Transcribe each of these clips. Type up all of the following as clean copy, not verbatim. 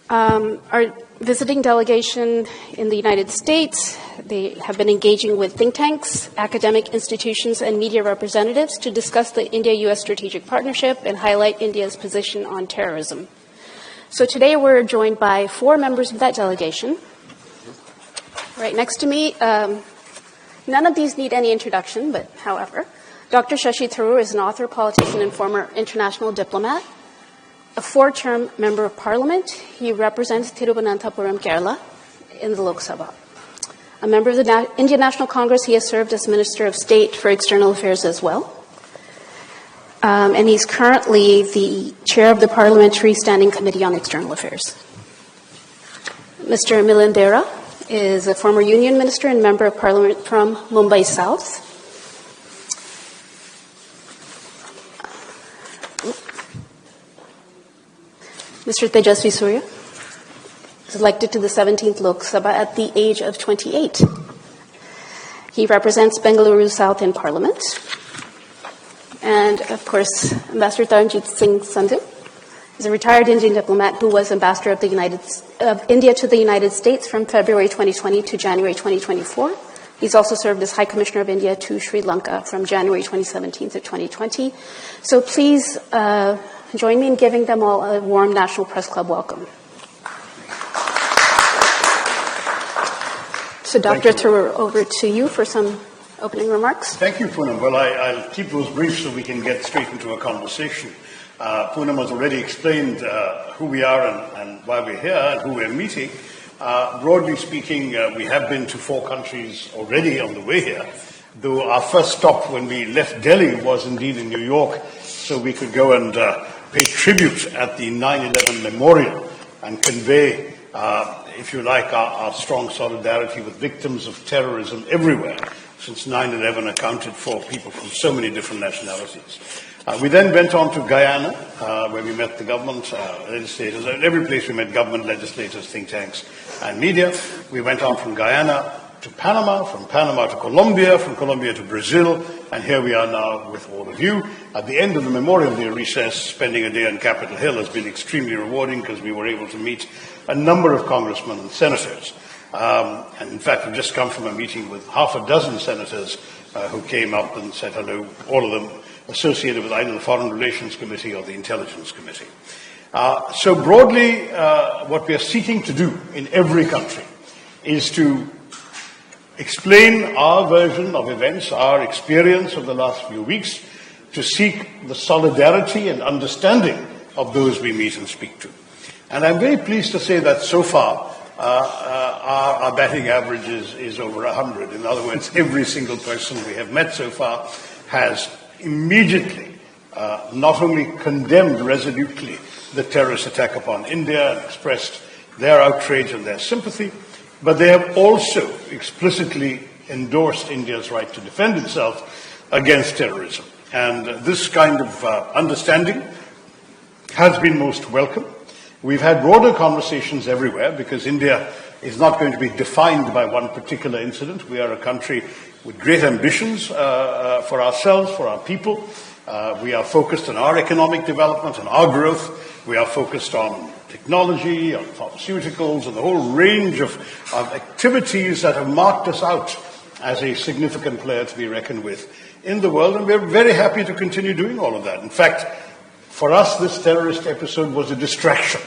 Our visiting delegation in the United States, they have been engaging with think tanks, academic institutions, and media representatives to discuss the India-US strategic partnership and highlight India's position on terrorism. So today we're joined by 4 members of that delegation. Right next to me, none of these need any introduction, but however, Dr. Shashi Tharoor is an author, politician, and former international diplomat. A 4-term member of parliament, he represents Thiruvananthapuram, Kerala, in the Lok Sabha. A member of the Indian National Congress, he has served as Minister of State for External Affairs as well. And he's currently the chair of the Parliamentary Standing Committee on External Affairs. Mr. Milindera is a former union minister and member of parliament from Mumbai South. Mr. Tejasvi Surya was elected to the 17th Lok Sabha at the age of 28. He represents Bengaluru South in Parliament. And, of course, Ambassador Taranjit Singh Sandhu is a retired Indian diplomat who was ambassador of India to the United States from February 2020 to January 2024. He's also served as High Commissioner of India to Sri Lanka from January 2017 to 2020. So please join me in giving them all a warm National Press Club welcome. So, Dr. Tharoor, over to you for some opening remarks. Thank you, Poonam. Well, I'll keep those brief so we can get straight into a conversation. Poonam has already explained who we are and why we're here and who we're meeting. Broadly speaking, we have been to 4 countries already on the way here, though our first stop when we left Delhi was indeed in New York, so we could go and pay tribute at the 9/11 memorial and convey, if you like, our strong solidarity with victims of terrorism everywhere, since 9/11 accounted for people from so many different nationalities. We then went on to Guyana, where we met the government, legislators. At every place we met government, legislators, think tanks, and media. We went on from Guyana to Panama, from Panama to Colombia, from Colombia to Brazil, and here we are now with all of you. At the end of the Memorial Day recess, spending a day on Capitol Hill has been extremely rewarding because we were able to meet a number of congressmen and senators. And in fact, we've just come from a meeting with half a dozen senators who came up and said hello, all of them associated with either the Foreign Relations Committee or the Intelligence Committee. So broadly, what we are seeking to do in every country is to explain our version of events, our experience of the last few weeks, to seek the solidarity and understanding of those we meet and speak to. And I'm very pleased to say that so far, our batting average is over 100. In other words, every single person we have met so far has immediately not only condemned resolutely the terrorist attack upon India and expressed their outrage and their sympathy, but they have also explicitly endorsed India's right to defend itself against terrorism. And this kind of understanding has been most welcome. We've had broader conversations everywhere because India is not going to be defined by one particular incident. We are a country with great ambitions for ourselves, for our people. We are focused on our economic development and our growth. We are focused on technology, on pharmaceuticals, and the whole range of activities that have marked us out as a significant player to be reckoned with in the world. And we're very happy to continue doing all of that. In fact, for us, this terrorist episode was a distraction.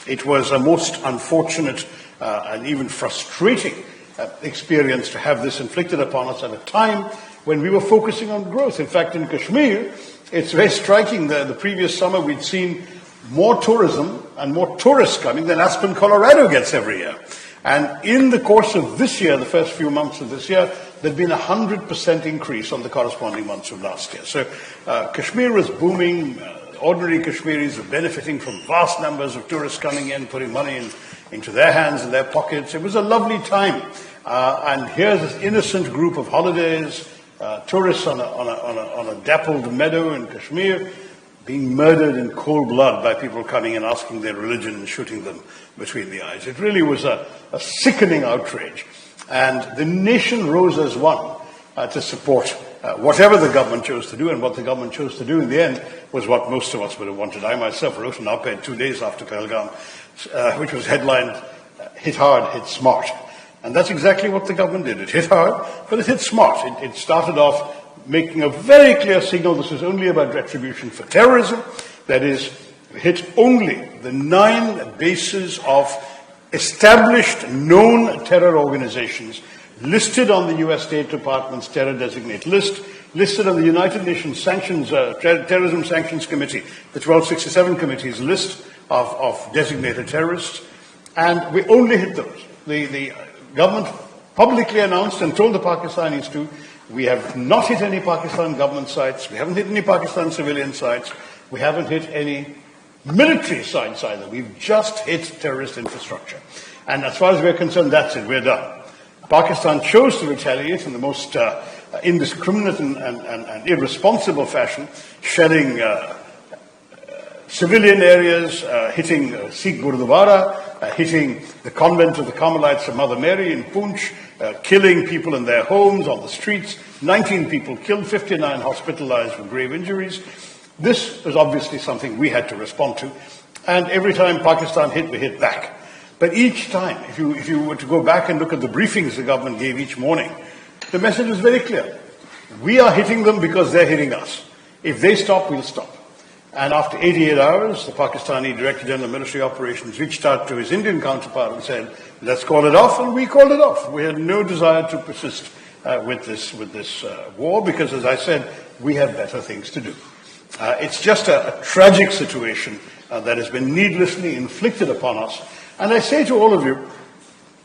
It was a most unfortunate and even frustrating experience to have this inflicted upon us at a time when we were focusing on growth. In fact, in Kashmir, it's very striking that the previous summer we'd seen more tourism and more tourists coming than Aspen, Colorado gets every year. And in the course of this year, the first few months of this year, there'd been 100% increase on the corresponding months of last year. So Kashmir was booming. Ordinary Kashmiris were benefiting from vast numbers of tourists coming in, putting money into their hands and their pockets. It was a lovely time. And here's this innocent group of holidays, tourists on a dappled meadow in Kashmir, being murdered in cold blood by people coming and asking their religion and shooting them between the eyes. It really was a sickening outrage. And the nation rose as one to support whatever the government chose to do, and what the government chose to do in the end was what most of us would have wanted. I myself wrote an op-ed 2 days after Pahalgam, which was headlined, "Hit hard, hit smart." And that's exactly what the government did. It hit hard, but it hit smart. It started off making a very clear signal this is only about retribution for terrorism. That is, hit only the 9 bases of established, known terror organizations listed on the U.S. State Department's terror designate list, listed on the United Nations Terrorism Sanctions Committee, the 1267 Committee's list of designated terrorists, and we only hit those. The government publicly announced and told the Pakistanis to, we have not hit any Pakistan government sites, we haven't hit any Pakistan civilian sites, we haven't hit any military sites either. We've just hit terrorist infrastructure. And as far as we're concerned, that's it, we're done. Pakistan chose to retaliate in the most indiscriminate and irresponsible fashion, shelling civilian areas, hitting Sikh Gurdwara, hitting the convent of the Carmelites of Mother Mary in Poonch, killing people in their homes, on the streets, 19 people killed, 59 hospitalized with grave injuries. This was obviously something we had to respond to, and every time Pakistan hit, we hit back. But each time, if you were to go back and look at the briefings the government gave each morning, the message was very clear. We are hitting them because they're hitting us. If they stop, we'll stop. And after 88 hours, the Pakistani Director General of Military Operations reached out to his Indian counterpart and said, let's call it off, and we called it off. We had no desire to persist with this war because, as I said, we have better things to do. It's just a tragic situation that has been needlessly inflicted upon us. And I say to all of you,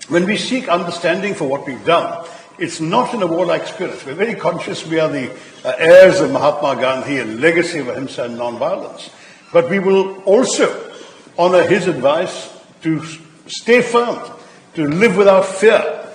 when we seek understanding for what we've done, it's not in a warlike spirit. We're very conscious we are the heirs of Mahatma Gandhi, a legacy of ahimsa and non-violence. But we will also honor his advice to stay firm, to live without fear,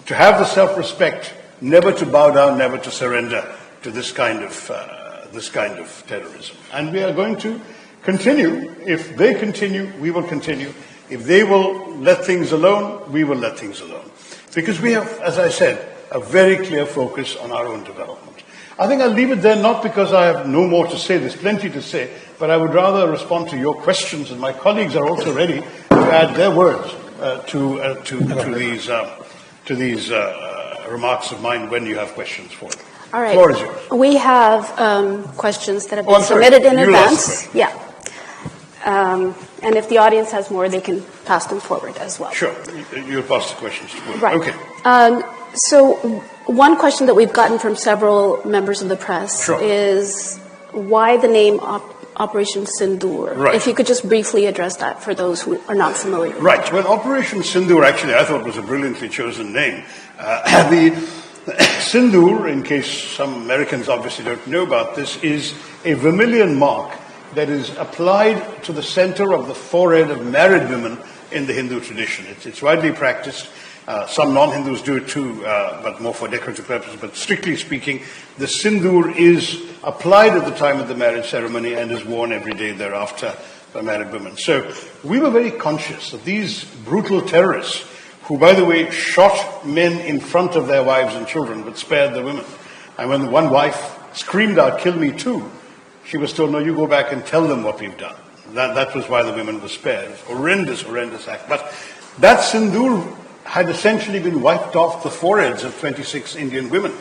to have the self-respect, never to bow down, never to surrender to this kind of terrorism. And we are going to continue. If they continue, we will continue. If they will let things alone, we will let things alone. Because we have, as I said, a very clear focus on our own development. I think I'll leave it there, not because I have no more to say, there's plenty to say, but I would rather respond to your questions, and my colleagues are also ready to add their words to these remarks of mine when you have questions for them. All right. The floor is yours. We have questions that have been submitted in advance. Yeah. And if the audience has more, they can pass them forward as well. Sure. You'll pass the questions forward. Right. Okay. So one question that we've gotten from several members of the press is why the name Operation Sindur? Right. If you could just briefly address that for those who are not familiar. Right. Well, Operation Sindur, actually, I thought was a brilliantly chosen name. The Sindur, in case some Americans obviously don't know about this, is a vermilion mark that is applied to the center of the forehead of married women in the Hindu tradition. It's widely practiced. Some non-Hindus do it too, but more for decorative purposes. But strictly speaking, the Sindur is applied at the time of the marriage ceremony and is worn every day thereafter by married women. So we were very conscious that these brutal terrorists, who, by the way, shot men in front of their wives and children, but spared the women. And when one wife screamed out, "Kill me too," she was told, "No, you go back and tell them what we've done." That was why the women were spared. Horrendous, horrendous act. But that Sindur had essentially been wiped off the foreheads of 26 Indian women,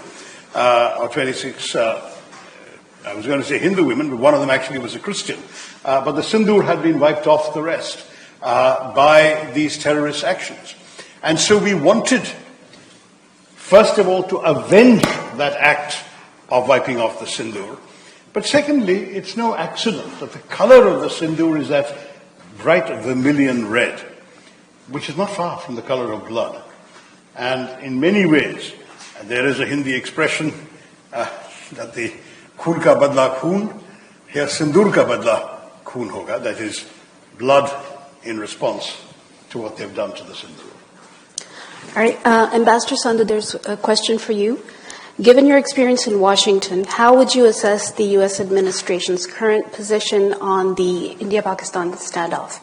or 26, I was going to say Hindu women, but one of them actually was a Christian. But the Sindur had been wiped off the rest by these terrorist actions. And so we wanted, first of all, to avenge that act of wiping off the Sindur. But secondly, it's no accident that the color of the Sindur is that bright vermilion red, which is not far from the color of blood. And in many ways, there is a Hindi expression that the khoon ka badla khoon, here Sindur ka badla khoon hoga, that is blood in response to what they've done to the Sindur. All right. Ambassador Sandhu, there's a question for you. Given your experience in Washington, how would you assess the U.S. administration's current position on the India-Pakistan standoff?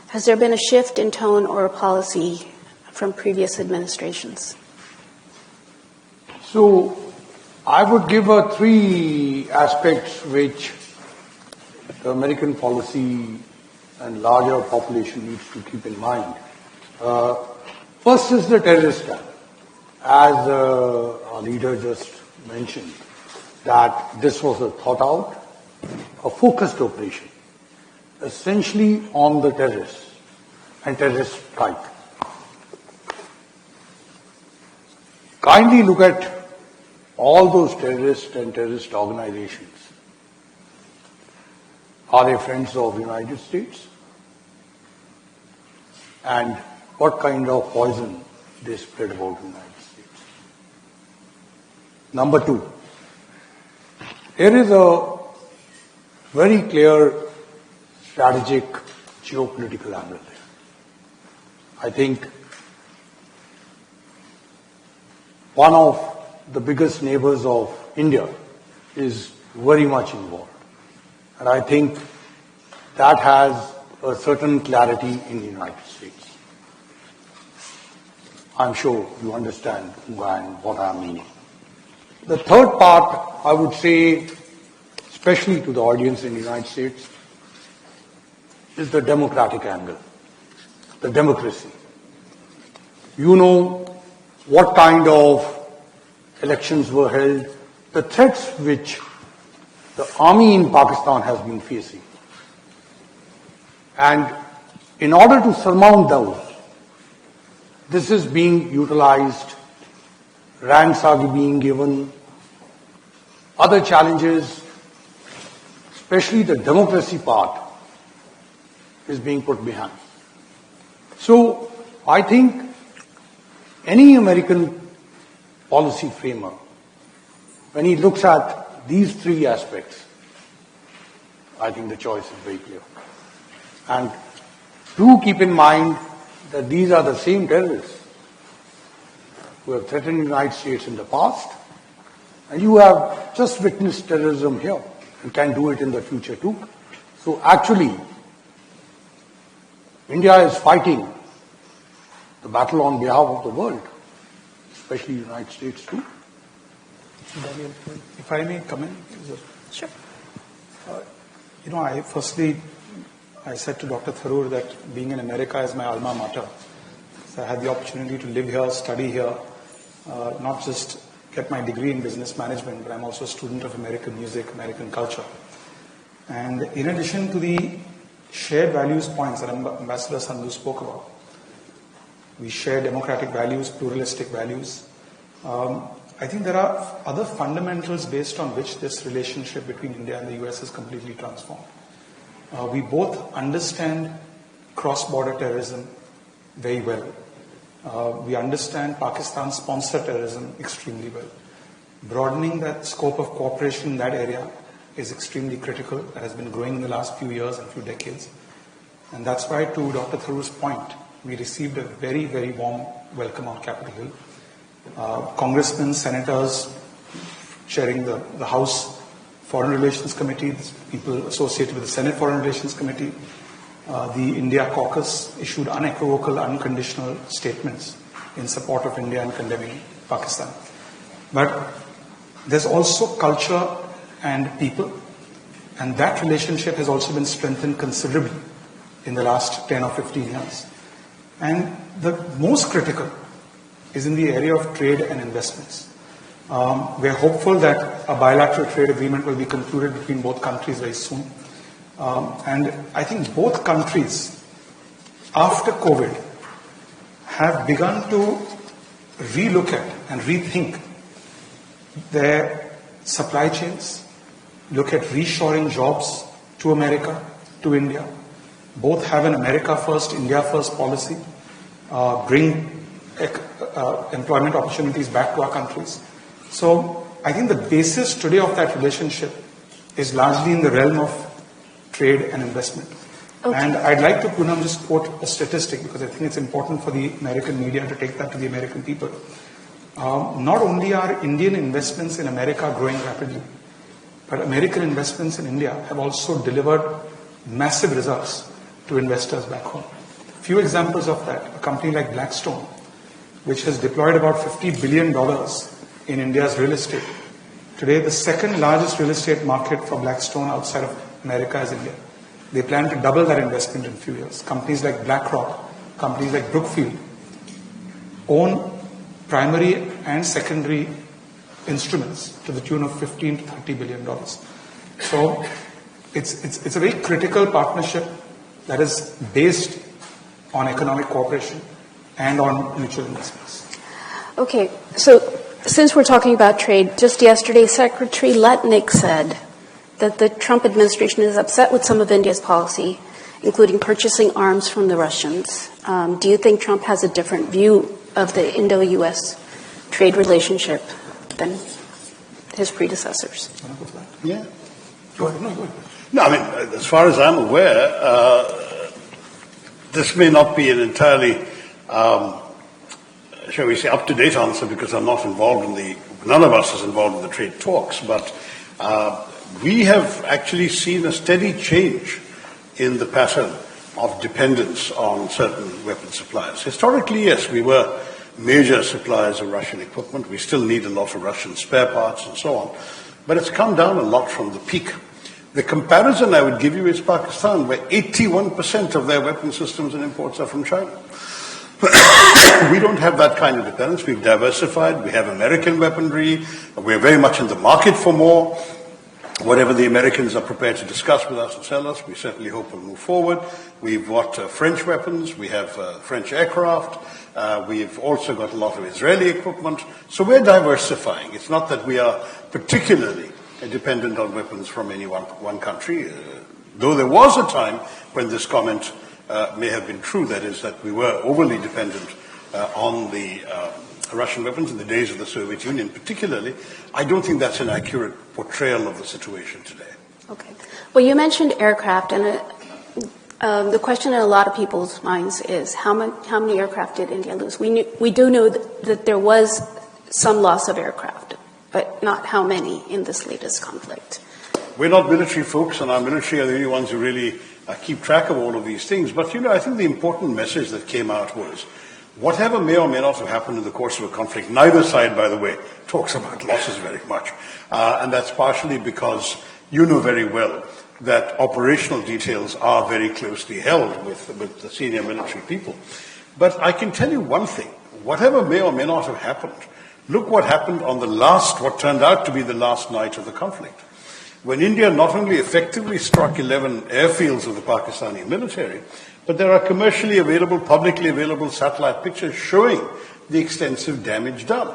Has there been a shift in tone or policy from previous administrations? So, I would give three aspects which the American policy and larger population needs to keep in mind. First is the terrorist attack. As our leader just mentioned, that this was a thought out, a focused operation, essentially on the terrorists and terrorist strike. Kindly look at all those terrorists and terrorist organizations. Are they friends of the United States? And what kind of poison they spread about the United States? Number two, there is a very clear strategic geopolitical angle there. I think one of the biggest neighbors of India is very much involved. And I think that has a certain clarity in the United States. I'm sure you understand who and what I'm meaning. The third part, I would say, especially to the audience in the United States, is the democratic angle, the democracy. You know what kind of elections were held, the threats which the army in Pakistan has been facing. And in order to surmount those, this is being utilized, ranks are being given, other challenges, especially the democracy part, is being put behind. So I think any American policy framer, when he looks at these three aspects, I think the choice is very clear. And do keep in mind that these are the same terrorists who have threatened the United States in the past, and you have just witnessed terrorism here and can do it in the future too. So actually, India is fighting the battle on behalf of the world, especially the United States too. Daniel, if I may come in? Sure. I said to Dr. Tharoor that being in America is my alma mater. So I had the opportunity to live here, study here, not just get my degree in business management, but I'm also a student of American music, American culture. And in addition to the shared values points that Ambassador Sandhu spoke about, we share democratic values, pluralistic values. I think there are other fundamentals based on which this relationship between India and the US is completely transformed. We both understand cross-border terrorism very well. We understand Pakistan-sponsored terrorism extremely well. Broadening that scope of cooperation in that area is extremely critical. That has been growing in the last few years and few decades. And that's why, to Dr. Tharoor's point, we received a very, very warm welcome on Capitol Hill. Congressmen, senators chairing the House Foreign Relations Committee, people associated with the Senate Foreign Relations Committee, the India caucus issued unequivocal, unconditional statements in support of India and condemning Pakistan. But there's also culture and people, and that relationship has also been strengthened considerably in the last 10 or 15 years. And the most critical is in the area of trade and investments. We're hopeful that a bilateral trade agreement will be concluded between both countries very soon. And I think both countries, after COVID, have begun to relook at and rethink their supply chains, look at reshoring jobs to America, to India. Both have an America first, India first policy, bring employment opportunities back to our countries. So I think the basis today of that relationship is largely in the realm of trade and investment. Okay. And I'd like to, Poonam, just quote a statistic because I think it's important for the American media to take that to the American people. Not only are Indian investments in America growing rapidly, but American investments in India have also delivered massive results to investors back home. Few examples of that: a company like Blackstone, which has deployed about $50 billion in India's real estate, Today, the second largest real estate market for Blackstone outside of America is India. They plan to double that investment in a few years. Companies like BlackRock, companies like Brookfield own primary and secondary instruments to the tune of $15 to $30 billion. So it's a very critical partnership that is based on economic cooperation and on mutual investments. Okay, so since we're talking about trade, just yesterday Secretary Letnick said that the Trump administration is upset with some of India's policy, including purchasing arms from the Russians. Do you think Trump has a different view of the Indo-US trade relationship than his predecessors? Yeah. Go ahead. No, go ahead. No, I mean, as far as I'm aware, this may not be an entirely, shall we say, up-to-date answer because I'm not involved in none of us is involved in the trade talks, but we have actually seen a steady change in the pattern of dependence on certain weapon suppliers. Historically, yes, we were major suppliers of Russian equipment. We still need a lot of Russian spare parts and so on, but it's come down a lot from the peak. The comparison I would give you is Pakistan, where 81% of their weapon systems and imports are from China. We don't have that kind of dependence. We've diversified. We have American weaponry. We're very much in the market for more. Whatever the Americans are prepared to discuss with us and sell us, we certainly hope will move forward. We've got French weapons. We have French aircraft. We've also got a lot of Israeli equipment. So we're diversifying. It's not that we are particularly dependent on weapons from any one country, though there was a time when this comment may have been true, that is, that we were overly dependent on the Russian weapons in the days of the Soviet Union particularly. I don't think that's an accurate portrayal of the situation today. Okay. Well, you mentioned aircraft, and the question in a lot of people's minds is how many aircraft did India lose? We do know that there was some loss of aircraft, but not how many in this latest conflict. We're not military folks, and our military are the only ones who really keep track of all of these things. But, I think the important message that came out was, whatever may or may not have happened in the course of a conflict, neither side, by the way, talks about losses very much. And that's partially because you know very well that operational details are very closely held with the senior military people. But I can tell you one thing, whatever may or may not have happened, look what happened on what turned out to be the last night of the conflict, when India not only effectively struck 11 airfields of the Pakistani military, but there are commercially available, publicly available satellite pictures showing the extensive damage done.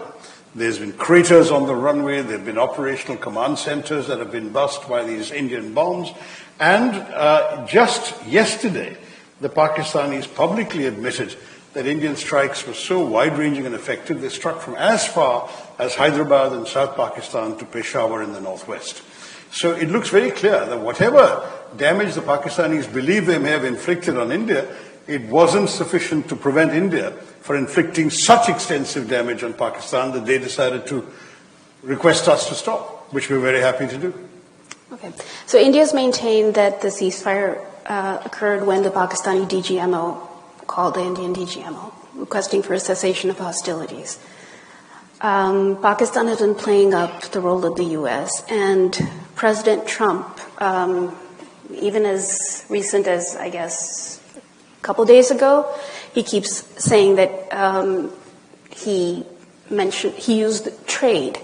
There's been craters on the runway, there have been operational command centers that have been bust by these Indian bombs, and just yesterday, the Pakistanis publicly admitted that Indian strikes were so wide-ranging and effective, they struck from as far as Hyderabad in South Pakistan to Peshawar in the northwest. So it looks very clear that whatever damage the Pakistanis believe they may have inflicted on India, it wasn't sufficient to prevent India from inflicting such extensive damage on Pakistan that they decided to request us to stop, which we're very happy to do. Okay. So India's maintained that the ceasefire occurred when the Pakistani DGMO called the Indian DGMO, requesting for a cessation of hostilities. Pakistan has been playing up the role of the U.S., and President Trump, even as recent as, I guess, a couple days ago, he keeps saying that he used trade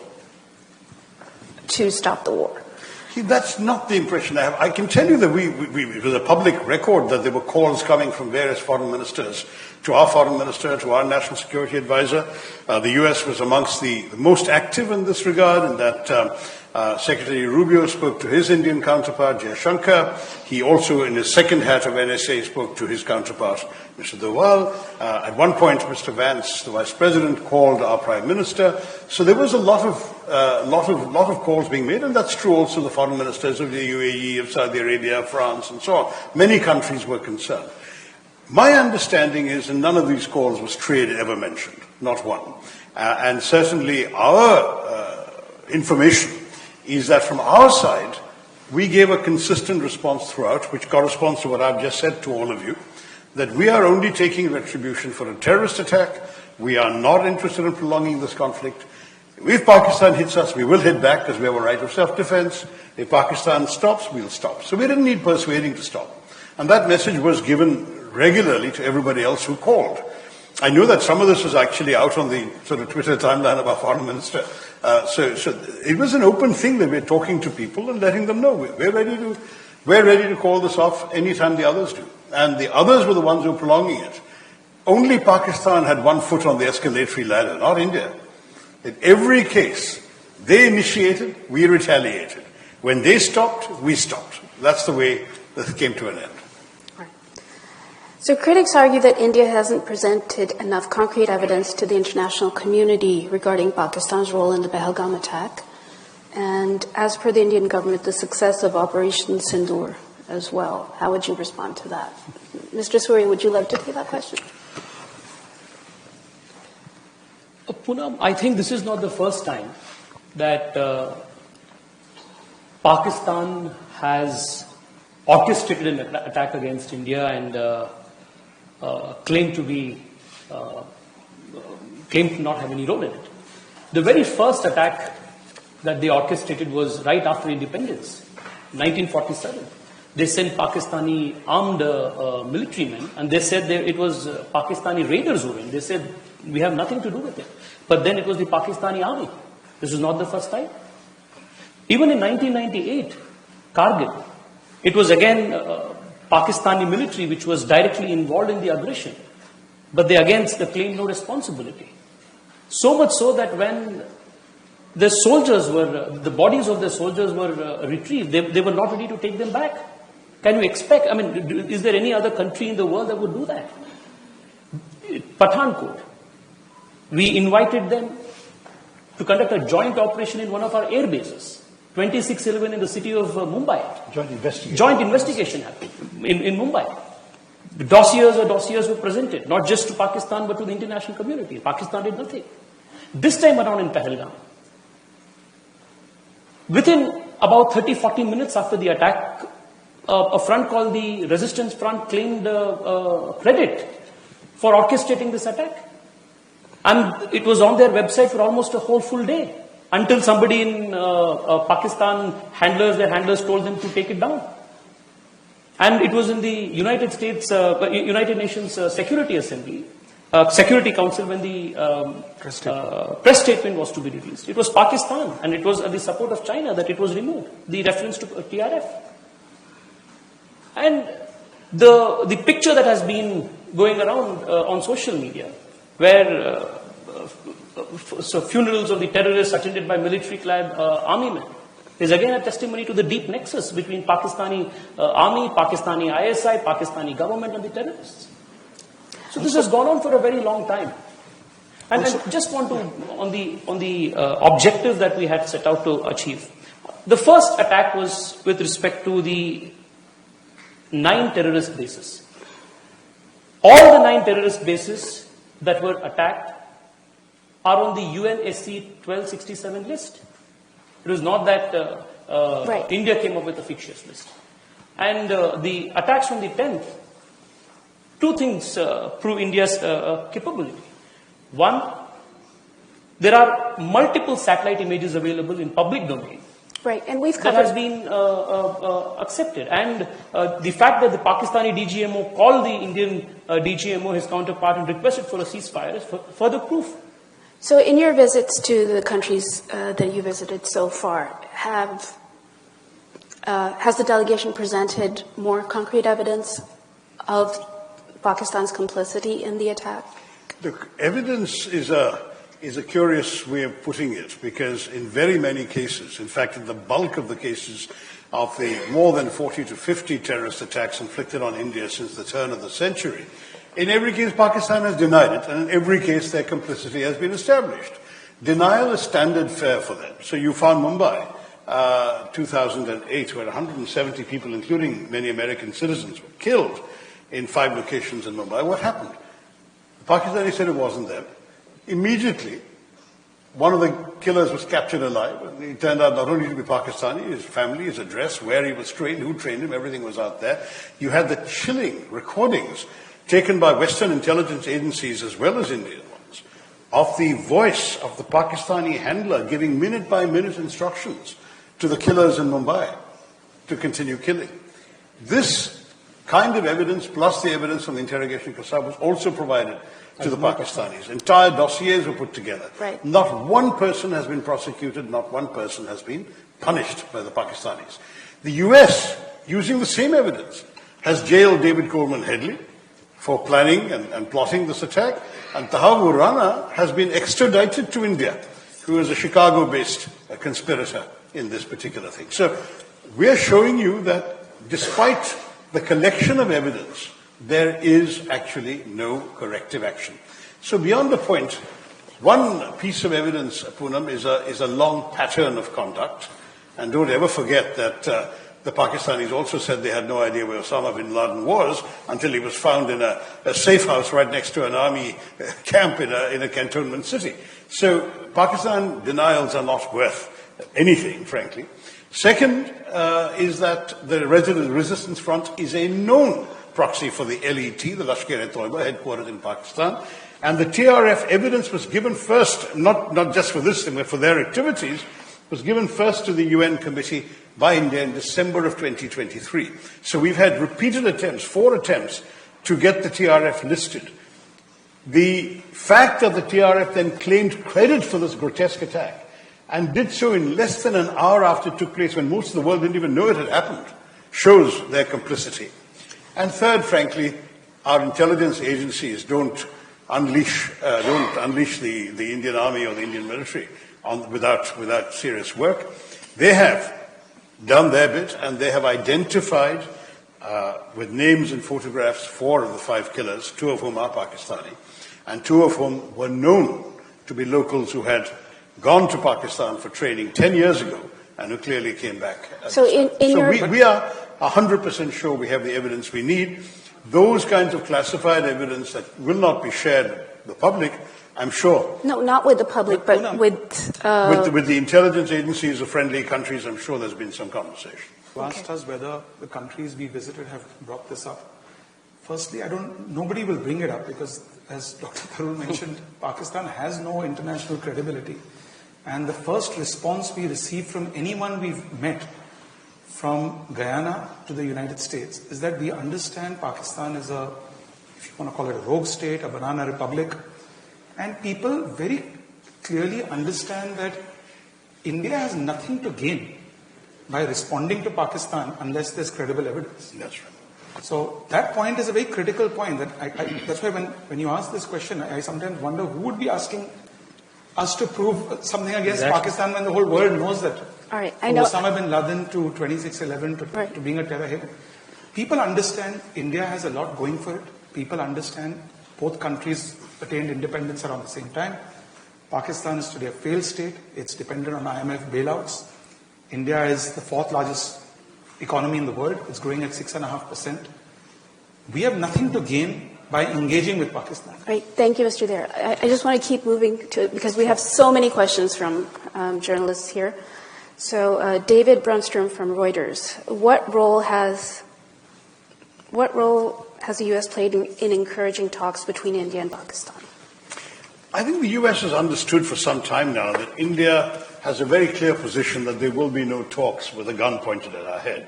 to stop the war. That's not the impression I have. I can tell you that it was a public record that there were calls coming from various foreign ministers to our foreign minister, to our national security advisor. The U.S. was amongst the most active in this regard, and that Secretary Rubio spoke to his Indian counterpart, Jaishankar. He also, in his second hat of NSA, spoke to his counterpart, Mr. Doval. At one point, Mr. Vance, the Vice President, called our Prime Minister. So there was a lot of calls being made, and that's true also the foreign ministers of the UAE, of Saudi Arabia, France, and so on. Many countries were concerned. My understanding is that none of these calls was trade ever mentioned, not one. And certainly our information is that from our side, we gave a consistent response throughout, which corresponds to what I've just said to all of you, that we are only taking retribution for a terrorist attack. We are not interested in prolonging this conflict. If Pakistan hits us, we will hit back because we have a right of self-defense. If Pakistan stops, we'll stop. So we didn't need persuading to stop. And that message was given regularly to everybody else who called. I knew that some of this was actually out on the sort of Twitter timeline of our foreign minister. So it was an open thing that we're talking to people and letting them know we're ready to call this off anytime the others do. And the others were the ones who were prolonging it. Only Pakistan had one foot on the escalatory ladder, not India. In every case, they initiated, we retaliated. When they stopped, we stopped. That's the way this came to an end. So critics argue that India hasn't presented enough concrete evidence to the international community regarding Pakistan's role in the Pahalgam attack. And as per the Indian government, the success of Operation Sindur as well. How would you respond to that? Mr. Suri, would you like to take that question? Poonam, I think this is not the first time that Pakistan has orchestrated an attack against India and claimed to not have any role in it. The very first attack that they orchestrated was right after independence, 1947. They sent Pakistani armed military men, and they said it was Pakistani raiders who went. They said, we have nothing to do with it. But then it was the Pakistani army. This is not the first time. Even in 1998, Kargil, it was again Pakistani military which was directly involved in the aggression. But they again claimed no responsibility. So much so that when the bodies of the soldiers were retrieved, they were not ready to take them back. Can you expect, is there any other country in the world that would do that? Pathankot, we invited them to conduct a joint operation in one of our air bases, 2611 in the city of Mumbai. Joint investigation happened in Mumbai. The dossiers were presented, not just to Pakistan but to the international community. Pakistan did nothing. This time around in Pahalgam, within about 30-40 minutes after the attack, a front called the Resistance Front claimed credit for orchestrating this attack. And it was on their website for almost a whole full day until somebody in Pakistan, their handlers told them to take it down. And it was in the United Nations Security Council when the press statement was to be released. It was Pakistan, and it was the support of China that it was removed, the reference to TRF. And the picture that has been going around on social media, where funerals of the terrorists attended by military-clad army men, is again a testimony to the deep nexus between Pakistani army, Pakistani ISI, Pakistani government and the terrorists. So this has gone on for a very long time. And I just want to, on the objective that we had set out to achieve. The first attack was with respect to the 9 terrorist bases. All the 9 terrorist bases that were attacked are on the UNSC 1267 list. It was not that India came up with a fictitious list. And the attacks from the 10th, 2 things prove India's capability. One, there are multiple satellite images available in public domain. Right, and we've covered... That has been accepted. And the fact that the Pakistani DGMO called the Indian DGMO, his counterpart, and requested for a ceasefire is further proof. So in your visits to the countries that you visited so far, has the delegation presented more concrete evidence of Pakistan's complicity in the attack? Look, evidence is a curious way of putting it, because in very many cases, in fact, in the bulk of the cases of the more than 40 to 50 terrorist attacks inflicted on India since the turn of the century, in every case, Pakistan has denied it, and in every case, their complicity has been established. Denial is standard fare for them. So you found Mumbai, 2008, where 170 people, including many American citizens, were killed in 5 locations in Mumbai. What happened? The Pakistanis said it wasn't them. Immediately, one of the killers was captured alive, and he turned out not only to be Pakistani, his family, his address, where he was trained, who trained him, everything was out there. You had the chilling recordings taken by Western intelligence agencies as well as Indian ones of the voice of the Pakistani handler giving minute-by-minute instructions to the killers in Mumbai to continue killing. This kind of evidence, plus the evidence from the interrogation Kasab, was also provided to the Pakistanis. Entire dossiers were put together. Right. Not one person has been prosecuted, not one person has been punished by the Pakistanis. The US, using the same evidence, has jailed David Coleman Headley for planning and plotting this attack, and Tahawoor Rana has been extradited to India, who is a Chicago-based conspirator in this particular thing. So we're showing you that despite the collection of evidence, there is actually no corrective action. So beyond the point, one piece of evidence, Poonam, is a long pattern of conduct. And don't ever forget that the Pakistanis also said they had no idea where Osama bin Laden was until he was found in a safe house right next to an army camp in a cantonment city. So Pakistan denials are not worth anything, frankly. Second is that the Resistance Front is a known proxy for the LET, the Lashkar-e-Toiba, headquartered in Pakistan. And the TRF evidence was given first, not just for this thing, but for their activities, was given first to the UN committee by India in December of 2023. So we've had repeated attempts, 4 attempts, to get the TRF listed. The fact that the TRF then claimed credit for this grotesque attack and did so in less than an hour after it took place, when most of the world didn't even know it had happened, shows their complicity. And third, frankly, our intelligence agencies don't unleash the Indian Army or the Indian military without serious work. They have done their bit, and they have identified with names and photographs 4 of the 5 killers, 2 of whom are Pakistani, and 2 of whom were known to be locals who had gone to Pakistan for training 10 years ago and who clearly came back. So we are 100% sure we have the evidence we need. Those kinds of classified evidence that will not be shared with the public, I'm sure. No, not with the public, but with the intelligence agencies of friendly countries, I'm sure there's been some conversation. You asked us whether the countries we visited have brought this up. Firstly, nobody will bring it up because, as Dr. Tharoor mentioned, Pakistan has no international credibility. And the first response we received from anyone we've met, from Guyana to the United States, is that we understand Pakistan is a, if you want to call it a rogue state, a banana republic. And people very clearly understand that India has nothing to gain by responding to Pakistan unless there's credible evidence. That's right. So that point is a very critical point. That's why when you ask this question, I sometimes wonder who would be asking us to prove something against Pakistan when the whole world knows that. All right, from Osama bin Laden to 2611 to being a terror hit. People understand India has a lot going for it. People understand both countries attained independence around the same time. Pakistan is today a failed state. It's dependent on IMF bailouts. India is the 4th largest economy in the world. It's growing at 6.5%. We have nothing to gain by engaging with Pakistan. Right. Thank you, Mr. Dare. I just want to keep moving to it because we have so many questions from journalists here. So David Brunstrom from Reuters. What role has the U.S. played in encouraging talks between India and Pakistan? I think the U.S. has understood for some time now that India has a very clear position that there will be no talks with a gun pointed at our head.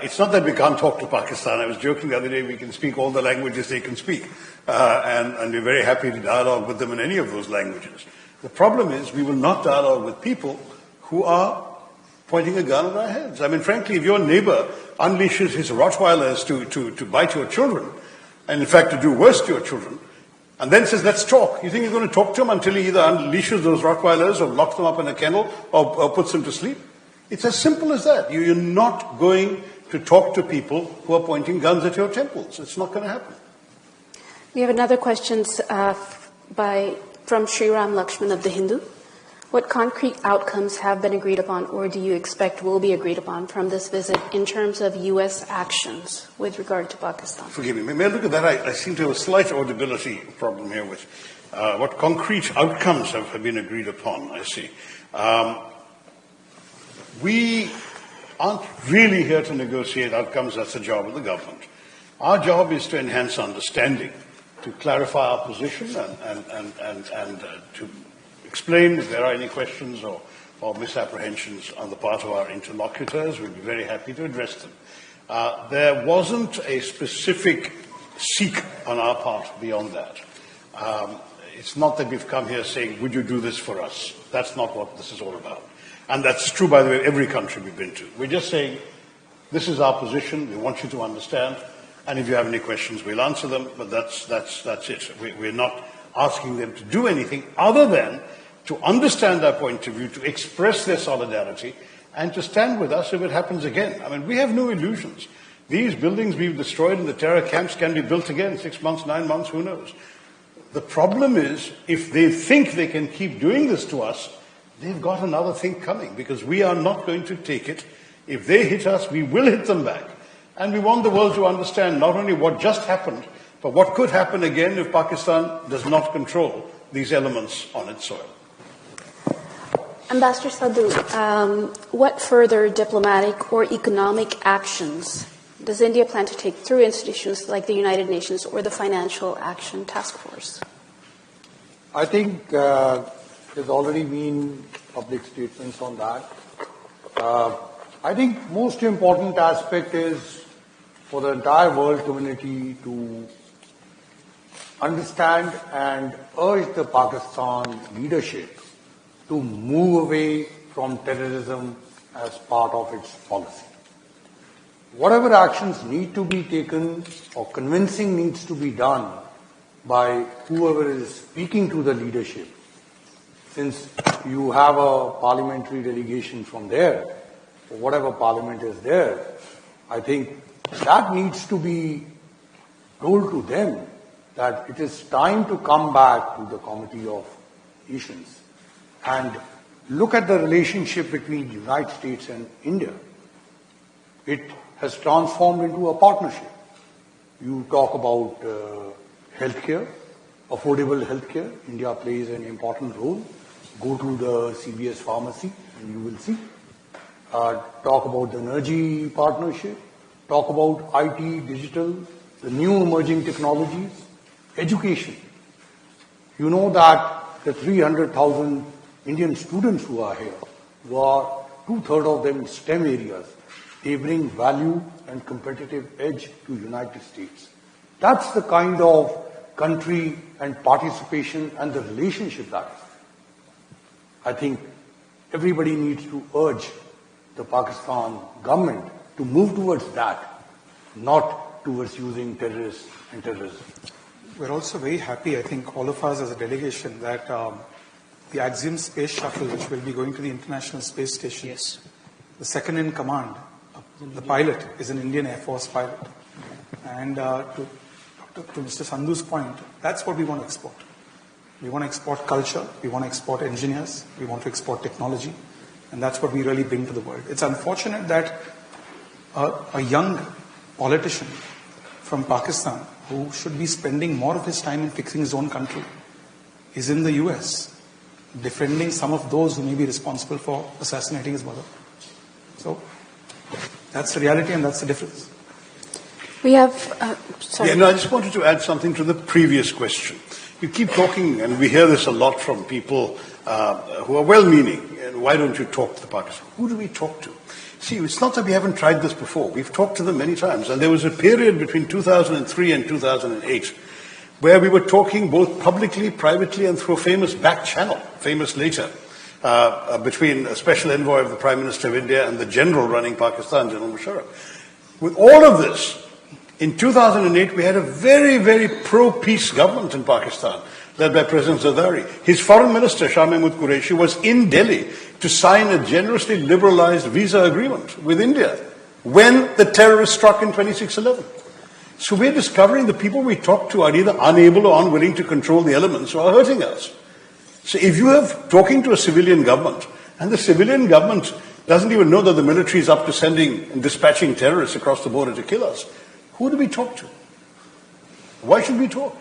It's not that we can't talk to Pakistan. I was joking the other day, we can speak all the languages they can speak. And we're very happy to dialogue with them in any of those languages. The problem is we will not dialogue with people who are pointing a gun at our heads. I mean, frankly, if your neighbor unleashes his Rottweilers to bite your children, and in fact to do worse to your children, and then says, let's talk, you think you're going to talk to him until he either unleashes those Rottweilers or locks them up in a kennel or puts them to sleep? It's as simple as that. You're not going to talk to people who are pointing guns at your temples. It's not going to happen. We have another question from Sriram Lakshman of The Hindu. What concrete outcomes have been agreed upon or do you expect will be agreed upon from this visit in terms of U.S. actions with regard to Pakistan? Forgive me. May I look at that? I seem to have a slight audibility problem here with what concrete outcomes have been agreed upon, I see. We aren't really here to negotiate outcomes. That's the job of the government. Our job is to enhance understanding to clarify our position and to explain if there are any questions or misapprehensions on the part of our interlocutors. We'll be very happy to address them. There wasn't a specific seek on our part beyond that. It's not that we've come here saying, would you do this for us? That's not what this is all about. And that's true, by the way, every country we've been to. We're just saying, this is our position, we want you to understand, and if you have any questions, we'll answer them, but that's it. We're not asking them to do anything other than to understand our point of view, to express their solidarity, and to stand with us if it happens again. I mean, we have no illusions. These buildings we've destroyed in the terror camps can be built again, 6 months, 9 months, who knows? The problem is, if they think they can keep doing this to us, they've got another thing coming, because we are not going to take it. If they hit us, we will hit them back. And we want the world to understand not only what just happened, but what could happen again if Pakistan does not control these elements on its soil. Ambassador Sadhu, what further diplomatic or economic actions does India plan to take through institutions like the United Nations or the Financial Action Task Force? I think there's already been public statements on that. I think most important aspect is for the entire world community to understand and urge the Pakistan leadership to move away from terrorism as part of its policy. Whatever actions need to be taken or convincing needs to be done by whoever is speaking to the leadership, since you have a parliamentary delegation from there, or whatever parliament is there, I think that needs to be told to them that it is time to come back to the Committee of Nations and look at the relationship between the United States and India. It has transformed into a partnership. You talk about healthcare, affordable healthcare. India plays an important role. Go to the CVS pharmacy and you will see. Talk about the energy partnership. Talk about IT, digital, the new emerging technologies, education. You know that the 300,000 Indian students who are here, who are 2/3 of them in STEM areas, they bring value and competitive edge to United States. That's the kind of country and participation and the relationship that is. I think everybody needs to urge the Pakistan government to move towards that, not towards using terrorists and terrorism. We're also very happy, I think, all of us as a delegation, that the Axiom Space Shuttle, which will be going to the International Space Station, Yes. the second in command, the pilot is an Indian Air Force pilot. And to Mr. Sandhu's point, that's what we want to export. We want to export culture, we want to export engineers, we want to export technology, and that's what we really bring to the world. It's unfortunate that a young politician from Pakistan, who should be spending more of his time in fixing his own country, is in the US, defending some of those who may be responsible for assassinating his mother. So that's the reality and that's the difference. We have, sorry. Yeah, no, I just wanted to add something to the previous question. You keep talking, and we hear this a lot from people who are well-meaning. And why don't you talk to the Pakistan? Who do we talk to? See, it's not that we haven't tried this before. We've talked to them many times. And there was a period between 2003 and 2008 where we were talking both publicly, privately, and through a famous back channel, famous later, between a special envoy of the Prime Minister of India and the general running Pakistan, General Musharraf. With all of this, in 2008, we had a very, very pro-peace government in Pakistan, led by President Zardari. His foreign minister, Shah Mahmood Qureshi, was in Delhi to sign a generously liberalized visa agreement with India when the terrorists struck in 26/11. So we're discovering the people we talk to are either unable or unwilling to control the elements who are hurting us. So if you have talking to a civilian government, and the civilian government doesn't even know that the military is up to sending and dispatching terrorists across the border to kill us, who do we talk to? Why should we talk?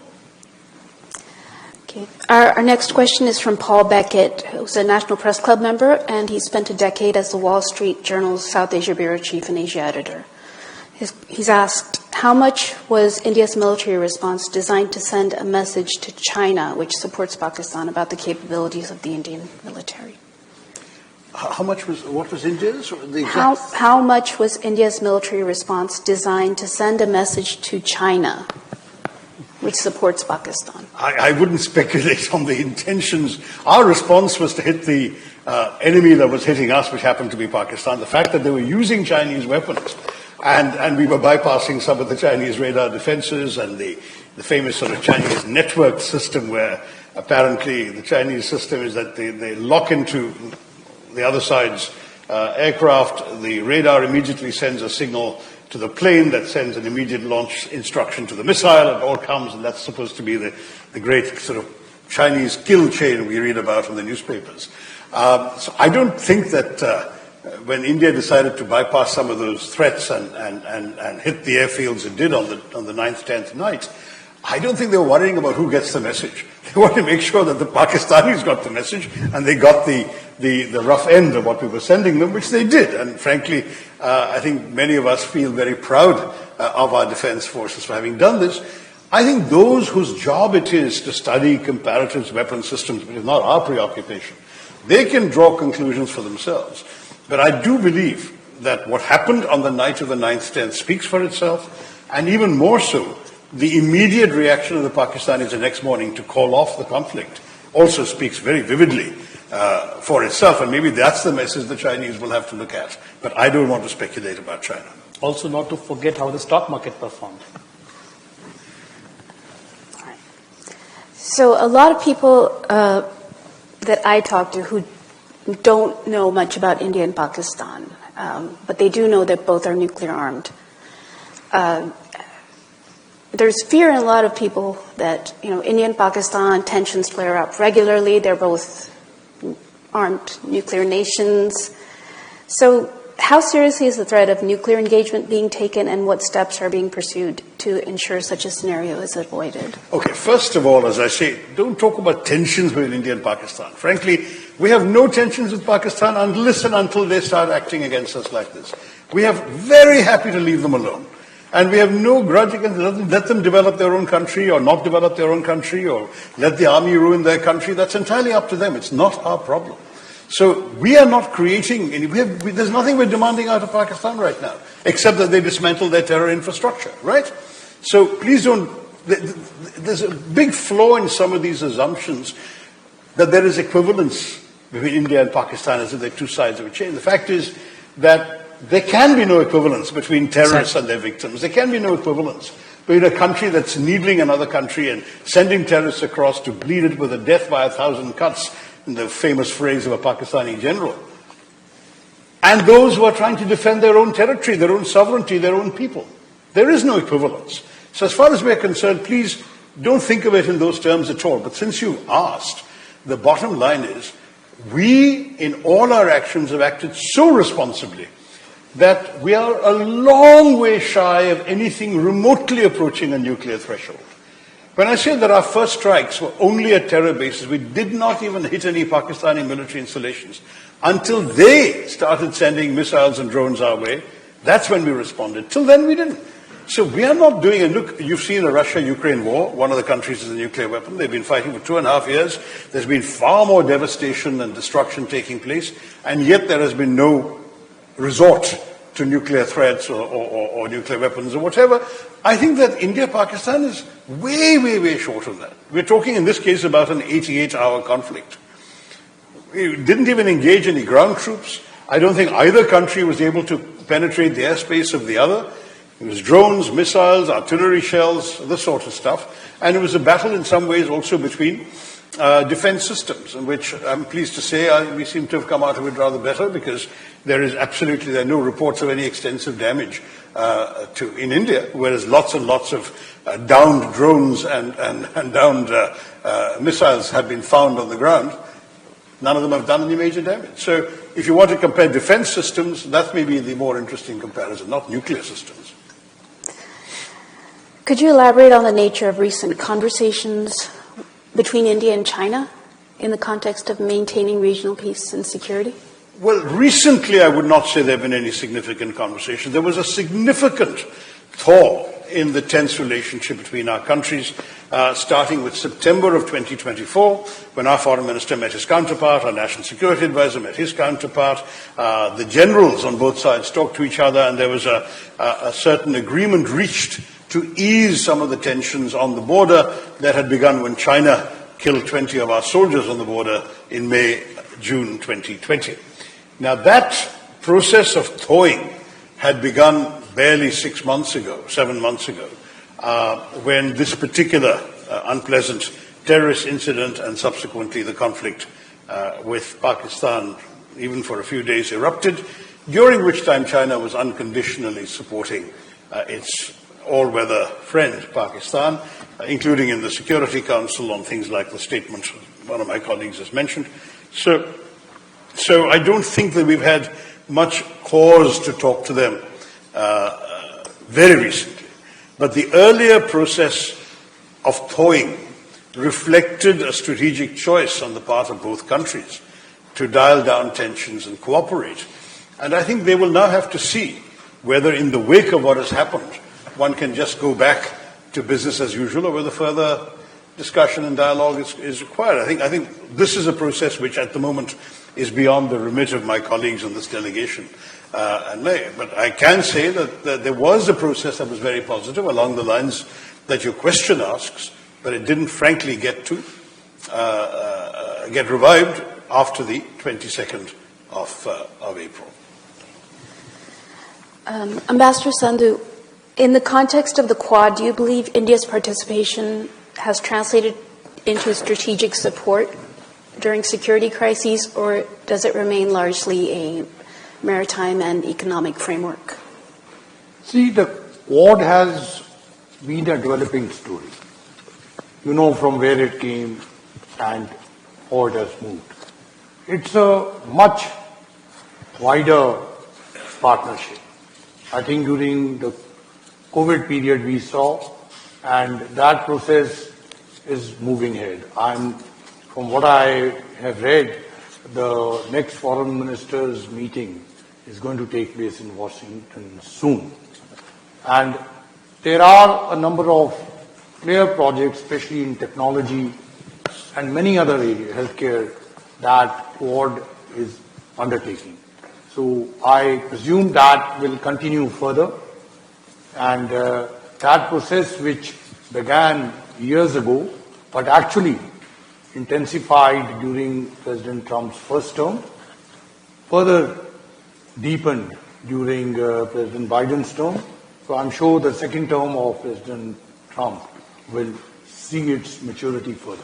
Okay. Our next question is from Paul Beckett, who's a National Press Club member, and he spent a decade as the Wall Street Journal's South Asia Bureau Chief and Asia Editor. He's asked, how much was India's military response designed to send a message to China, which supports Pakistan, about the capabilities of the Indian military? What was India's? How much was India's military response designed to send a message to China, which supports Pakistan? I wouldn't speculate on the intentions. Our response was to hit the enemy that was hitting us, which happened to be Pakistan. The fact that they were using Chinese weapons and we were bypassing some of the Chinese radar defenses and the famous sort of Chinese network system, where apparently the Chinese system is that they lock into the other side's aircraft. The radar immediately sends a signal to the plane that sends an immediate launch instruction to the missile. It all comes, and that's supposed to be the great sort of Chinese kill chain we read about in the newspapers. So I don't think that when India decided to bypass some of those threats and hit the airfields it did on the 9th, 10th night, I don't think they were worrying about who gets the message. They want to make sure that the Pakistanis got the message and they got the rough end of what we were sending them, which they did. And frankly, I think many of us feel very proud of our defense forces for having done this. I think those whose job it is to study comparative weapon systems, which is not our preoccupation, they can draw conclusions for themselves. But I do believe that what happened on the night of the 9th, 10th speaks for itself, and even more so, the immediate reaction of the Pakistanis the next morning to call off the conflict also speaks very vividly for itself, and maybe that's the message the Chinese will have to look at. But I don't want to speculate about China. Also, not to forget how the stock market performed. So a lot of people that I talk to who don't know much about India and Pakistan, but they do know that both are nuclear armed. There's fear in a lot of people that, India and Pakistan tensions flare up regularly. They're both armed nuclear nations. So how seriously is the threat of nuclear engagement being taken, and what steps are being pursued to ensure such a scenario is avoided? Okay, first of all, as I say, don't talk about tensions between India and Pakistan. Frankly, we have no tensions with Pakistan unless and until they start acting against us like this. We are very happy to leave them alone. And we have no grudge against them. Let them develop their own country or not develop their own country, or let the army ruin their country. That's entirely up to them. It's not our problem. So we are not creating any, there's nothing we're demanding out of Pakistan right now, except that they dismantle their terror infrastructure, right? So please don't, there's a big flaw in some of these assumptions that there is equivalence between India and Pakistan as if they're two sides of a chain. The fact is that there can be no equivalence between terrorists and their victims. There can be no equivalence between a country that's needling another country and sending terrorists across to bleed it with a death by 1,000 cuts, in the famous phrase of a Pakistani general, and those who are trying to defend their own territory, their own sovereignty, their own people. There is no equivalence. So as far as we're concerned, please don't think of it in those terms at all. But since you asked, the bottom line is, we, in all our actions, have acted so responsibly that we are a long way shy of anything remotely approaching a nuclear threshold. When I say that our first strikes were only at terror bases, we did not even hit any Pakistani military installations until they started sending missiles and drones our way. That's when we responded. Till then, we didn't. So we are not doing it. Look, you've seen the Russia-Ukraine war. One of the countries is a nuclear weapon. They've been fighting for 2.5 years. There's been far more devastation and destruction taking place, and yet there has been no resort to nuclear threats or nuclear weapons or whatever. I think that India-Pakistan is way, way, way short of that. We're talking in this case about an 88-hour conflict. We didn't even engage any ground troops. I don't think either country was able to penetrate the airspace of the other. It was drones, missiles, artillery shells, this sort of stuff. And it was a battle in some ways also between defense systems, in which I'm pleased to say we seem to have come out of it rather better, because there are no reports of any extensive damage in India, whereas lots and lots of downed drones and downed missiles have been found on the ground. None of them have done any major damage. So if you want to compare defense systems, that may be the more interesting comparison, not nuclear systems. Could you elaborate on the nature of recent conversations between India and China in the context of maintaining regional peace and security? Well, recently I would not say there have been any significant conversations. There was a significant thaw in the tense relationship between our countries, starting with September of 2024, when our foreign minister met his counterpart, our national security advisor met his counterpart, the generals on both sides talked to each other, and there was a certain agreement reached to ease some of the tensions on the border that had begun when China killed 20 of our soldiers on the border in June 2020. Now that process of thawing had begun barely 7 months ago, when this particular unpleasant terrorist incident and subsequently the conflict with Pakistan, even for a few days, erupted, during which time China was unconditionally supporting its all-weather friend, Pakistan, including in the Security Council on things like the statement one of my colleagues has mentioned. So I don't think that we've had much cause to talk to them very recently. But the earlier process of thawing reflected a strategic choice on the part of both countries to dial down tensions and cooperate. And I think they will now have to see whether in the wake of what has happened, one can just go back to business as usual, or whether further discussion and dialogue is required. I think this is a process which at the moment is beyond the remit of my colleagues on this delegation and me. But I can say that there was a process that was very positive along the lines that your question asks, but it didn't frankly get revived after the 22nd of April. Ambassador Sandhu, in the context of the Quad, do you believe India's participation has translated into strategic support during security crises, or does it remain largely a maritime and economic framework? See, the Quad has been a developing story. You know from where it came and how it has moved. It's a much wider partnership. I think during the COVID period we saw, and that process is moving ahead. From what I have read, the next foreign ministers meeting is going to take place in Washington soon. And there are a number of clear projects, especially in technology and many other areas, healthcare, that Quad is undertaking. So I presume that will continue further. And that process, which began years ago, but actually intensified during President Trump's first term, further deepened during President Biden's term. So I'm sure the second term of President Trump will see its maturity further.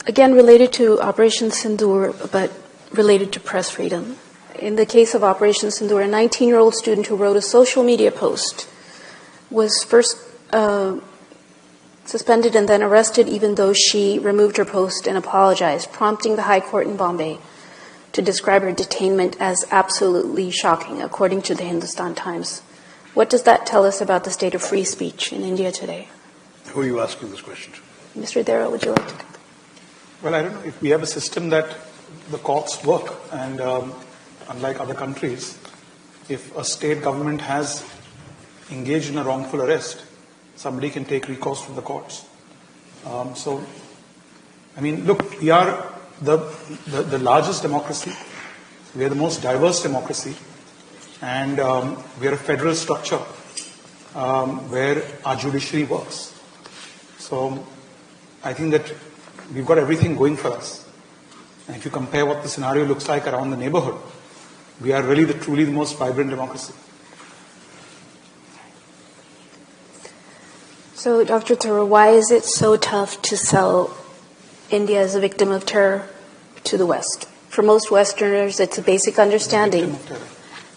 Again, related to Operation Sindur, but related to press freedom. In the case of Operation Sindur, a 19-year-old student who wrote a social media post was first suspended and then arrested, even though she removed her post and apologized, prompting the High Court in Bombay to describe her detainment as absolutely shocking, according to the Hindustan Times. What does that tell us about the state of free speech in India today? Who are you asking this question to? Mr. Tharoor, would you like to? Well, I don't know if we have a system that the courts work, and unlike other countries, if a state government has engaged in a wrongful arrest, somebody can take recourse from the courts. So, I mean, look, we are the largest democracy, we are the most diverse democracy, and we are a federal structure where our judiciary works. So, I think that we've got everything going for us. And if you compare what the scenario looks like around the neighborhood, we are really truly the most vibrant democracy. So, Dr. Tharoor, why is it so tough to sell India as a victim of terror to the West? For most Westerners, it's a basic understanding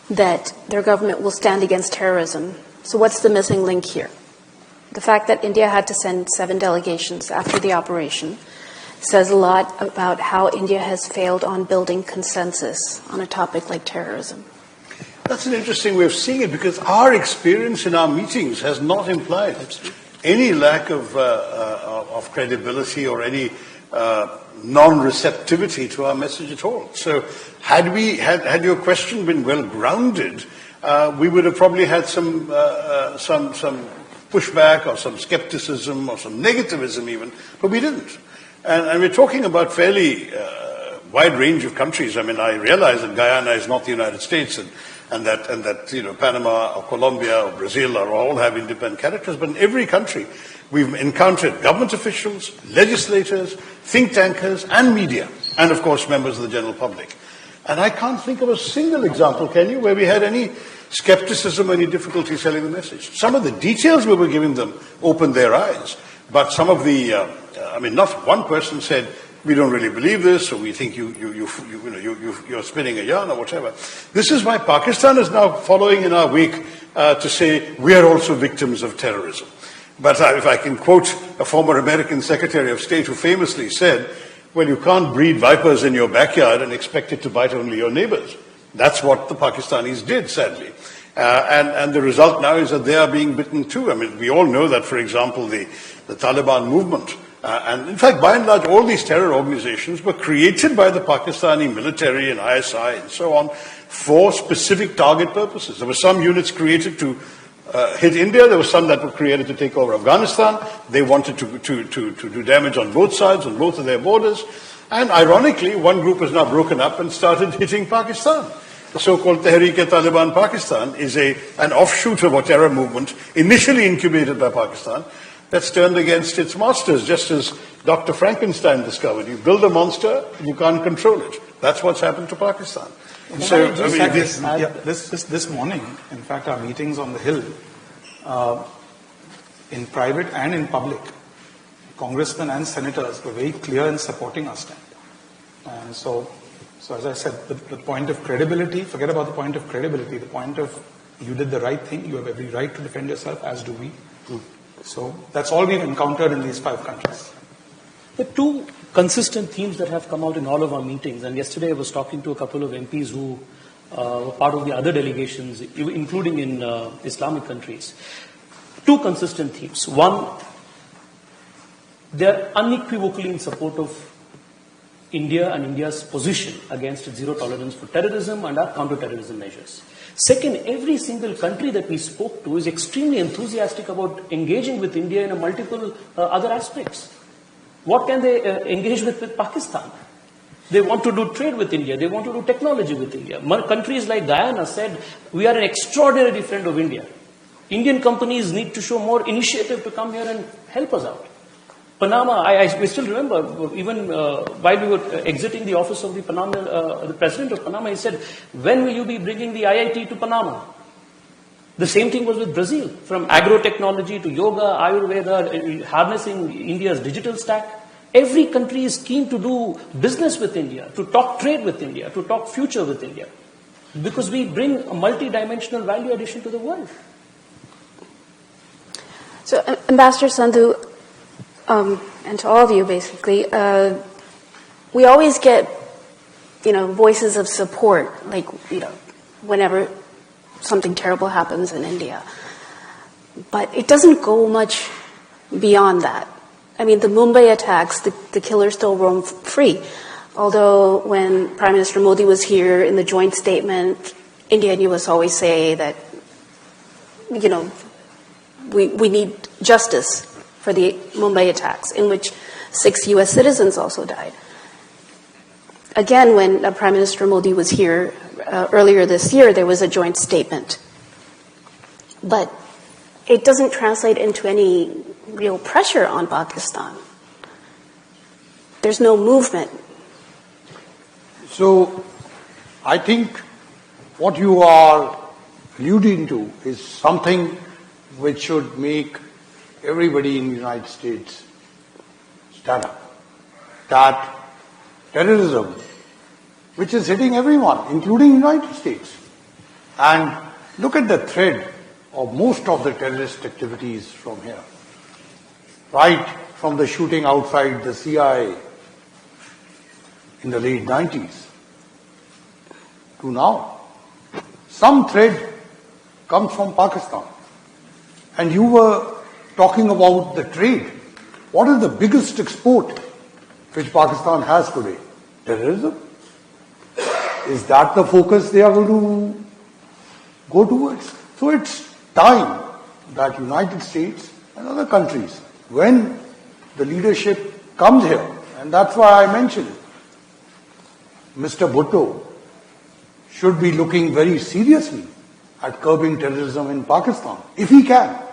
that their government will stand against terrorism. So what's the missing link here? The fact that India had to send 7 delegations after the operation says a lot about how India has failed on building consensus on a topic like terrorism. That's an interesting way of seeing it, because our experience in our meetings has not implied any lack of credibility or any non-receptivity to our message at all. So had your question been well grounded, we would have probably had some pushback or some skepticism or some negativism even, but we didn't. And we're talking about fairly wide range of countries. I mean, I realize that Guyana is not the United States, and that Panama or Colombia or Brazil all have independent characters, but in every country we've encountered government officials, legislators, think tankers, and media, and of course members of the general public. And I can't think of a single example, can you, where we had any skepticism, any difficulty selling the message. Some of the details we were giving them opened their eyes, but some of the, not one person said, we don't really believe this, or we think you're spinning a yarn or whatever. This is why Pakistan is now following in our wake to say we are also victims of terrorism. But if I can quote a former American Secretary of State who famously said, well, you can't breed vipers in your backyard and expect it to bite only your neighbors. That's what the Pakistanis did, sadly. And the result now is that they are being bitten too. I mean, we all know that, for example, the Taliban movement, and in fact, by and large, all these terror organizations were created by the Pakistani military and ISI and so on for specific target purposes. There were some units created to hit India. There were some that were created to take over Afghanistan. They wanted to do damage on both sides, on both of their borders. And ironically, one group has now broken up and started hitting Pakistan. The so-called Tehreek-e-Taliban Pakistan is an offshoot of a terror movement initially incubated by Pakistan that's turned against its masters, just as Dr. Frankenstein discovered. You build a monster, you can't control it. That's what's happened to Pakistan. So, this morning, in fact, our meetings on the Hill, in private and in public, congressmen and senators were very clear in supporting our stand. And so as I said, the point of credibility, forget about the point of credibility, the point of you did the right thing, you have every right to defend yourself, as do we. So that's all we've encountered in these 5 countries. There are 2 consistent themes that have come out in all of our meetings, and yesterday I was talking to a couple of MPs who were part of the other delegations, including in Islamic countries. 2 consistent themes. One, they are unequivocally in support of India and India's position against zero tolerance for terrorism and our counter-terrorism measures. Second, every single country that we spoke to is extremely enthusiastic about engaging with India in multiple other aspects. What can they engage with Pakistan? They want to do trade with India. They want to do technology with India. Countries like Guyana said, we are an extraordinary friend of India. Indian companies need to show more initiative to come here and help us out. Panama, I still remember, even while we were exiting the office of the president of Panama, he said, when will you be bringing the IIT to Panama? The same thing was with Brazil, from agro-technology to yoga, Ayurveda, harnessing India's digital stack. Every country is keen to do business with India, to talk trade with India, to talk future with India, because we bring a multi-dimensional value addition to the world. So, Ambassador Sandhu, and to all of you, basically, we always get, voices of support, like, whenever something terrible happens in India. But it doesn't go much beyond that. I mean, the Mumbai attacks, the killers still roam free. Although when Prime Minister Modi was here in the joint statement, India and US always say that, we need justice for the Mumbai attacks, in which 6 US citizens also died. Again, when Prime Minister Modi was here earlier this year, there was a joint statement. But it doesn't translate into any real pressure on Pakistan. There's no movement. So, I think what you are alluding to is something which should make everybody in the United States stand up. That terrorism, which is hitting everyone, including the United States. And look at the thread of most of the terrorist activities from here. Right from the shooting outside the CIA in the late 90s to now. Some thread comes from Pakistan. And you were talking about the trade. What is the biggest export which Pakistan has today? Terrorism. Is that the focus they are going to go towards? So it's time that United States and other countries, when the leadership comes here, and that's why I mentioned Mr. Bhutto should be looking very seriously at curbing terrorism in Pakistan, if he can.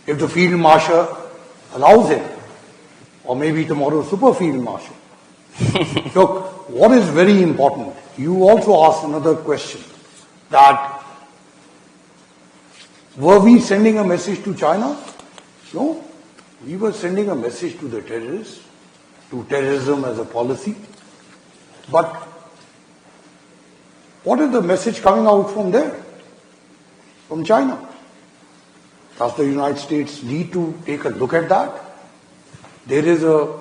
If the Field Marshal allows him, or maybe tomorrow Super Field Marshal. Look, what is very important, you also asked another question, that were we sending a message to China? No, we were sending a message to the terrorists, to terrorism as a policy. But what is the message coming out from there? From China? Does the United States need to take a look at that? There is a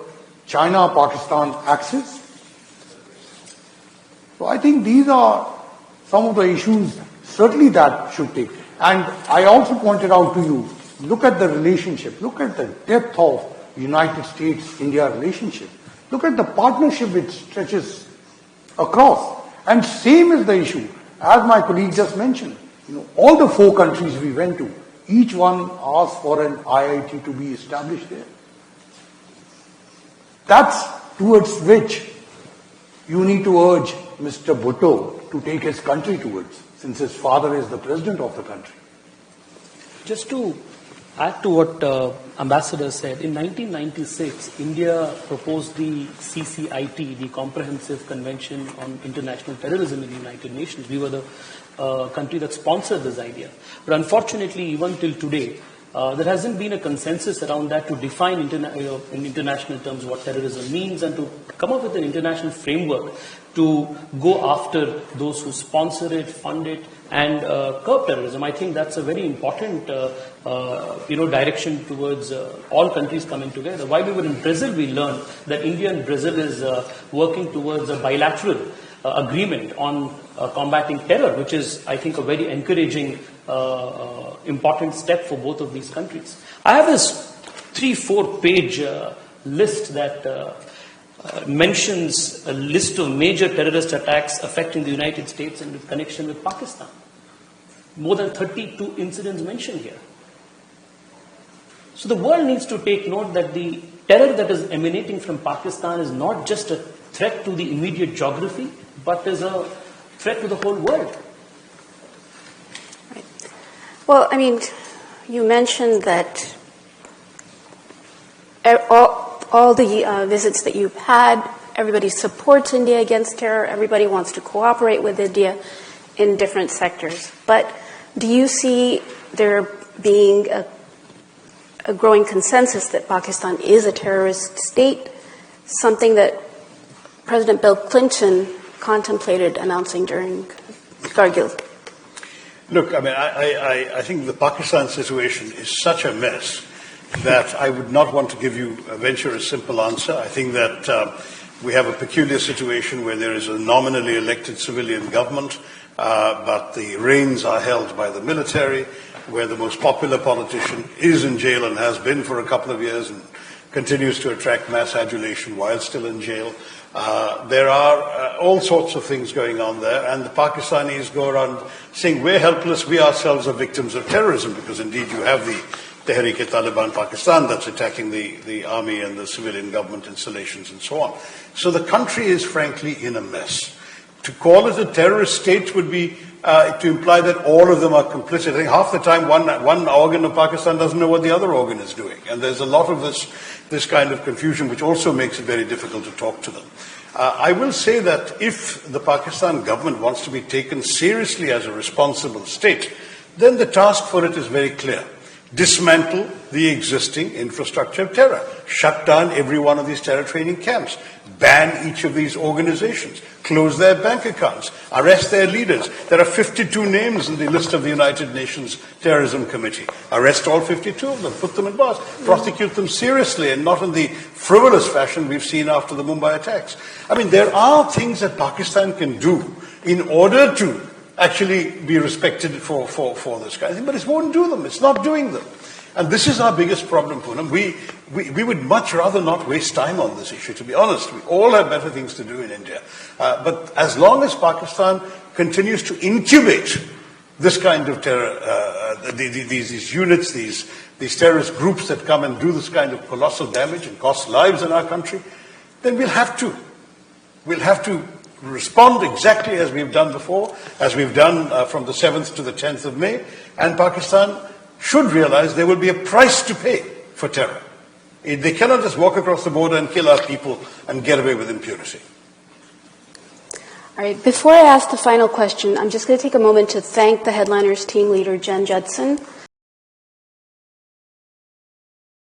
China-Pakistan axis. So I think these are some of the issues certainly that should take. And I also pointed out to you, look at the relationship, look at the depth of United States-India relationship. Look at the partnership which stretches across. And same is the issue, as my colleague just mentioned. All the 4 countries we went to, each one asked for an IIT to be established there. That's towards which you need to urge Mr. Bhutto to take his country towards, since his father is the president of the country. Just to add to what Ambassador said, in 1996, India proposed the CCIT, the Comprehensive Convention on International Terrorism in the United Nations. We were the country that sponsored this idea. But unfortunately, even till today, there hasn't been a consensus around that to define in international terms what terrorism means and to come up with an international framework to go after those who sponsor it, fund it, and curb terrorism. I think that's a very important direction towards all countries coming together. While we were in Brazil, we learned that India and Brazil is working towards a bilateral agreement on combating terror, which is, I think, a very encouraging, important step for both of these countries. I have this 3-4 page list that mentions a list of major terrorist attacks affecting the United States and with connection with Pakistan. More than 32 incidents mentioned here. So the world needs to take note that the terror that is emanating from Pakistan is not just a threat to the immediate geography, but is a threat to the whole world. Right. Well, I mean, you mentioned that all the visits that you've had, everybody supports India against terror, everybody wants to cooperate with India in different sectors. But do you see there being a growing consensus that Pakistan is a terrorist state, something that President Bill Clinton contemplated announcing during Kargil? Look, I mean, I think the Pakistan situation is such a mess that I would not want to venture a simple answer. I think that we have a peculiar situation where there is a nominally elected civilian government, but the reins are held by the military, where the most popular politician is in jail and has been for a couple of years and continues to attract mass adulation while still in jail. There are all sorts of things going on there, and the Pakistanis go around saying, we're helpless, we ourselves are victims of terrorism, because indeed you have the Tehreek-e-Taliban Pakistan that's attacking the army and the civilian government installations and so on. So the country is frankly in a mess. To call it a terrorist state would be to imply that all of them are complicit. I think half the time one organ of Pakistan doesn't know what the other organ is doing. And there's a lot of this kind of confusion, which also makes it very difficult to talk to them. I will say that if the Pakistan government wants to be taken seriously as a responsible state, then the task for it is very clear. Dismantle the existing infrastructure of terror. Shut down every one of these terror training camps. Ban each of these organizations. Close their bank accounts. Arrest their leaders. There are 52 names in the list of the United Nations Terrorism Committee. Arrest all 52 of them. Put them in bars. Prosecute them seriously and not in the frivolous fashion we've seen after the Mumbai attacks. I mean, there are things that Pakistan can do in order to actually be respected for this kind of thing, but it won't do them. It's not doing them. And this is our biggest problem, Poonam. We would much rather not waste time on this issue, to be honest. We all have better things to do in India. But as long as Pakistan continues to incubate this kind of terror, these units, these terrorist groups that come and do this kind of colossal damage and cost lives in our country, then we'll have to respond exactly as we've done before, as we've done from the 7th to the 10th of May, and Pakistan should realize there will be a price to pay for terror. They cannot just walk across the border and kill our people and get away with impunity. All right, before I ask the final question, I'm just going to take a moment to thank the Headliners team leader, Jen Judson,